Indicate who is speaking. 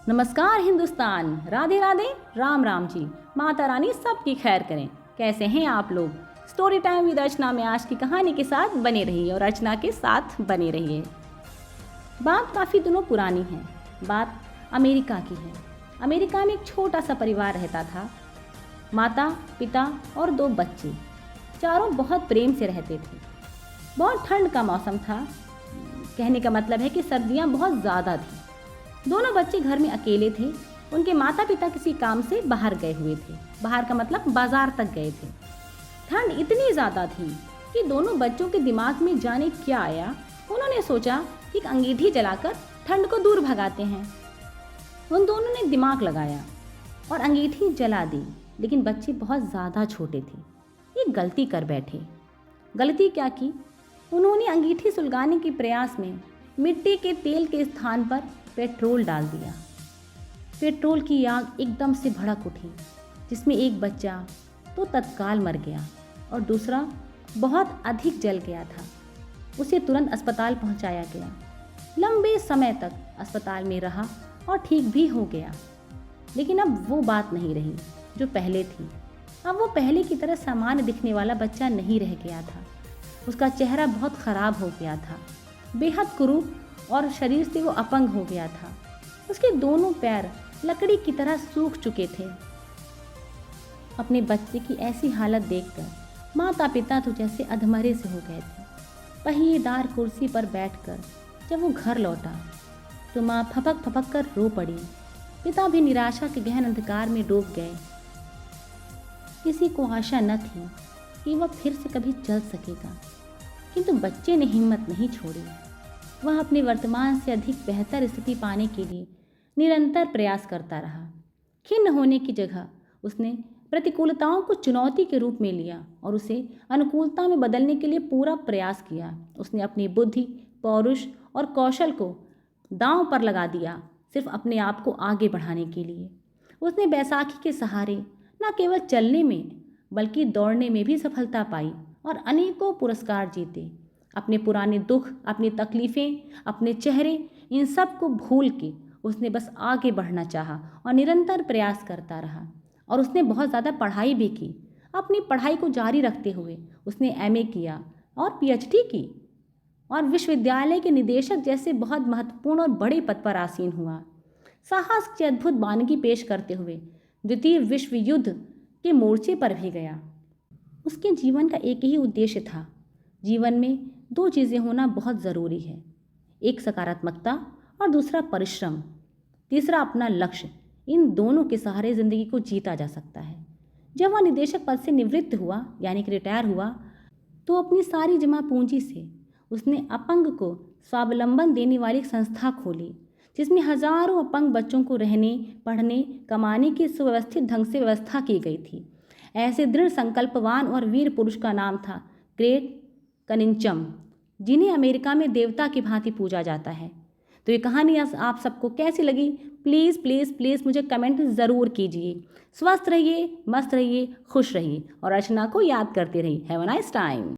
Speaker 1: नमस्कार हिंदुस्तान, राधे राधे, राम राम जी। माता रानी सबकी खैर करें। कैसे हैं आप लोग? स्टोरी टाइम विद अर्चना में आज की कहानी के साथ बने रहिए और अर्चना के साथ बने रहिए। बात काफ़ी दिनों पुरानी है। बात अमेरिका की है। अमेरिका में एक छोटा सा परिवार रहता था। माता, पिता और 2 बच्चे। चारों बहुत प्रेम से रहते थे। बहुत ठंड का मौसम था। कहने का मतलब है कि सर्दियाँ बहुत ज़्यादा थी। दोनों बच्चे घर में अकेले थे। उनके माता पिता किसी काम से बाहर गए हुए थे। बाहर का मतलब बाजार तक गए थे। ठंड इतनी ज़्यादा थी कि दोनों बच्चों के दिमाग में जाने क्या आया। उन्होंने सोचा कि एक अंगीठी जलाकर ठंड को दूर भगाते हैं। उन दोनों ने दिमाग लगाया और अंगीठी जला दी, लेकिन बच्चे बहुत ज़्यादा छोटे थे। ये गलती कर बैठे। गलती क्या की? उन्होंने अंगीठी सुलगाने के प्रयास में मिट्टी के तेल के स्थान पर पेट्रोल डाल दिया। पेट्रोल की आग एकदम से भड़क उठी, जिसमें एक बच्चा तो तत्काल मर गया और दूसरा बहुत अधिक जल गया था। उसे तुरंत अस्पताल पहुंचाया गया। लंबे समय तक अस्पताल में रहा और ठीक भी हो गया। लेकिन अब वो बात नहीं रही जो पहले थी। अब वो पहले की तरह सामान्य दिखने वाला बच्चा नहीं रह गया था। उसका चेहरा बहुत खराब हो गया था, बेहद कुरूप, और शरीर से वो अपंग हो गया था। उसके दोनों पैर लकड़ी की तरह सूख चुके थे। अपने बच्चे की ऐसी हालत देखकर माता पिता तो जैसे अधमरे से हो गए थे। पहिएदार कुर्सी पर बैठकर जब वो घर लौटा तो माँ फपक फपक कर रो पड़ी। पिता भी निराशा के गहन अंधकार में डूब गए। किसी को आशा न थी कि वह फिर से कभी चल सकेगा, किंतु बच्चे ने हिम्मत नहीं छोड़ी। वह अपने वर्तमान से अधिक बेहतर स्थिति पाने के लिए निरंतर प्रयास करता रहा। खिन्न होने की जगह उसने प्रतिकूलताओं को चुनौती के रूप में लिया और उसे अनुकूलता में बदलने के लिए पूरा प्रयास किया। उसने अपनी बुद्धि, पौरुष और कौशल को दांव पर लगा दिया, सिर्फ अपने आप को आगे बढ़ाने के लिए। उसने बैसाखी के सहारे न केवल चलने में बल्कि दौड़ने में भी सफलता पाई और अनेकों पुरस्कार जीते। अपने पुराने दुख, अपनी तकलीफ़ें, अपने चेहरे, इन सब को भूल के उसने बस आगे बढ़ना चाहा और निरंतर प्रयास करता रहा। और उसने बहुत ज़्यादा पढ़ाई भी की। अपनी पढ़ाई को जारी रखते हुए उसने एमए किया और पीएचडी की और विश्वविद्यालय के निदेशक जैसे बहुत महत्वपूर्ण और बड़े पद पर आसीन हुआ। साहस की अद्भुत बानगी पेश करते हुए द्वितीय विश्व युद्ध के मोर्चे पर भी गया। उसके जीवन का एक ही उद्देश्य था। जीवन में 2 चीज़ें होना बहुत ज़रूरी है, एक सकारात्मकता और दूसरा परिश्रम, तीसरा अपना लक्ष्य। इन दोनों के सहारे ज़िंदगी को जीता जा सकता है। जब वह निदेशक पद से निवृत्त हुआ, यानी कि रिटायर हुआ, तो अपनी सारी जमा पूंजी से उसने अपंग को स्वावलंबन देने वाली एक संस्था खोली, जिसमें हजारों अपंग बच्चों को रहने, पढ़ने, कमाने की सुव्यवस्थित ढंग से व्यवस्था की गई थी। ऐसे दृढ़ संकल्पवान और वीर पुरुष का नाम था ग्रेट कनिंचम, जिन्हें अमेरिका में देवता की भांति पूजा जाता है। तो ये कहानी आप सबको कैसी लगी? प्लीज़ प्लीज़ प्लीज़ मुझे कमेंट ज़रूर कीजिए। स्वस्थ रहिए, मस्त रहिए, खुश रहिए और अर्चना को याद करते रहिए। Have a nice time.